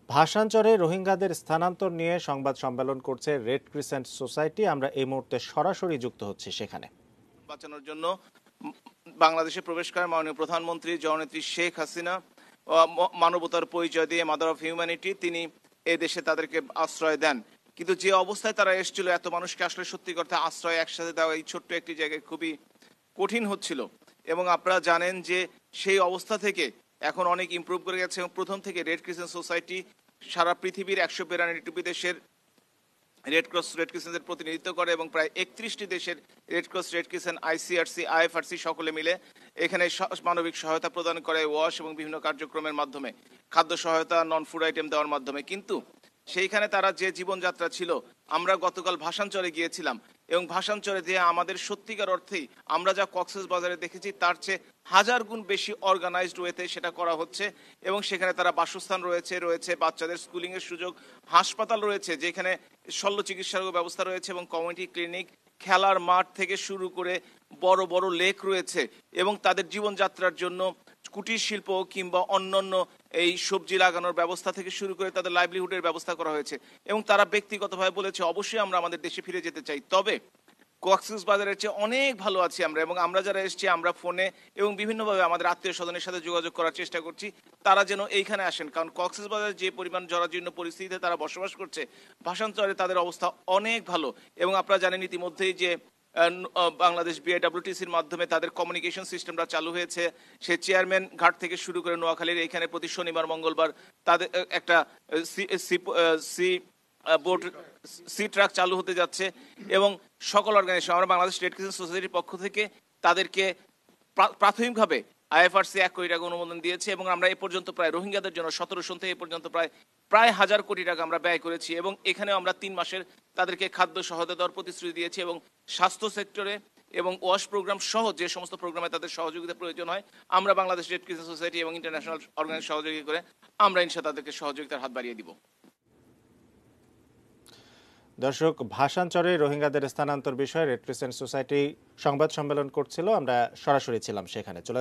ভাসানচরে রোহিঙ্গাদের স্থানান্তর নিয়ে সংবাদ সম্মেলন করছে রেড ক্রিসেন্ট সোসাইটি। আমরা এই মুহূর্তে সরাসরি যুক্ত হচ্ছি সেখানে। বাঁচানোর জন্য বাংলাদেশে প্রবেশ করেন মাননীয় প্রধানমন্ত্রী জননেত্রী শেখ হাসিনা। মানবতার পরিচয় দিয়ে মাদার অফ হিউম্যানিটি, তিনি এই দেশে তাদেরকে আশ্রয় দেন। কিন্তু যে অবস্থায় তারা এসেছিল, এত মানুষকে আসলে সত্যি করতে আশ্রয় একসাথে দেওয়া এই ছোট্ট একটি জায়গায় খুবই কঠিন হচ্ছিল। এবং আপনারা জানেন যে সেই অবস্থা থেকে এখন অনেক ইমপ্রুভ করে গেছে এবং প্রথম থেকে রেড ক্রিসেন্ট সোসাইটি সারা পৃথিবীর 192টি দেশের রেড ক্রিসেন্টের প্রতিনিধিত্ব করে এবং প্রায় 31টি দেশের রেড ক্রিসেন্ট, আইসিআরসি, আইএফআরসি সকলে মিলে এখানে মানবিক সহায়তা প্রদান করে ওয়াশ এবং বিভিন্ন কার্যক্রমের মাধ্যমে, খাদ্য সহায়তা, নন ফুড আইটেম দেওয়ার মাধ্যমে। কিন্তু সেইখানে তারা যে জীবনযাত্রা ছিল, আমরা গতকাল ভাসানচরে গিয়েছিলাম এবং ভাসানচরে দিয়ে আমাদের সত্যিকার অর্থেই আমরা যা কক্সবাজারে দেখেছি তার চেয়ে হাজার গুণ বেশি অর্গানাইজড ওয়েতে সেটা করা হচ্ছে। এবং সেখানে তারা বাসস্থান রয়েছে বাচ্চাদের স্কুলিংয়ের সুযোগ, হাসপাতাল রয়েছে যেখানে শল্য চিকিৎসার ব্যবস্থা রয়েছে এবং কমিউনিটি ক্লিনিক, খেলার মাঠ থেকে শুরু করে বড় বড় লেক রয়েছে এবং তাদের জীবনযাত্রার জন্য কুটির শিল্প কিংবা অন্যান্য এই সবজি লাগানোর ব্যবস্থা থেকে শুরু করে তাদের লাইভলিহুডের ব্যবস্থা করা হয়েছে। এবং তারা ব্যক্তিগতভাবে বলেছে অবশ্যই আমরা আমাদের দেশে ফিরে যেতে চাই, তবে কক্সবাজারের চেয়ে অনেক ভালো আছি আমরা। এবং আমরা যারা এসেছি আমরা ফোনে এবং বিভিন্নভাবে আমাদের আত্মীয় স্বজনের সাথে যোগাযোগ করার চেষ্টা করছি তারা যেন এইখানে আসেন, কারণ কক্সবাজারে যে পরিমাণ জরাজীর্ণ পরিস্থিতিতে তারা বসবাস করছে, ভাসানচরে তাদের অবস্থা অনেক ভালো। এবং আপনারা জানেন ইতিমধ্যেই যে বাংলাদেশ বিআইডব্লিউটিসির মাধ্যমে তাদের কমিউনিকেশন সিস্টেমটা চালু হয়েছে। সে চেয়ারম্যান ঘাট থেকে শুরু করে নোয়াখালীর এইখানে প্রতি শনিবার মঙ্গলবার তাদের একটা সি বোট, সি ট্রাক চালু হতে যাচ্ছে। এবং সকল অর্গানাইজেশন, আমরা বাংলাদেশ রেড ক্রিসেন্ট সোসাইটির পক্ষ থেকে তাদেরকে প্রাথমিকভাবে আইএফআরসি 1 কোটি টাকা অনুমোদন দিয়েছে এবং আমরা এ পর্যন্ত প্রায় রোহিঙ্গাদের জন্য 17 থেকে এ পর্যন্ত প্রায় 1000 কোটি টাকা আমরা ব্যয় করেছি। এবং এখানে আমরা 3 মাসের তাদেরকে খাদ্য সহায়তা দেওয়ার প্রতিশ্রুতি দিয়েছি এবং স্বাস্থ্য সেক্টরে এবং ওয়াশ প্রোগ্রাম সহ যে সমস্ত প্রোগ্রামে তাদের সহযোগিতা প্রয়োজন হয় আমরা বাংলাদেশ রেড ক্রিসেন্ট সোসাইটি এবং ইন্টারন্যাশনাল অর্গানাইজেশন সহযোগিতা করে আমরা ইনশাআল্লাহ তাদেরকে সহযোগিতার হাত বাড়িয়ে দিব। দর্শক, ভাসানচরে রোহিঙ্গাদের স্থানান্তর বিষয়ে রেড ক্রিসেন্ট সোসাইটি সংবাদ সম্মেলন করছিল, আমরা সরাসরি ছিলাম সেখানে। চলে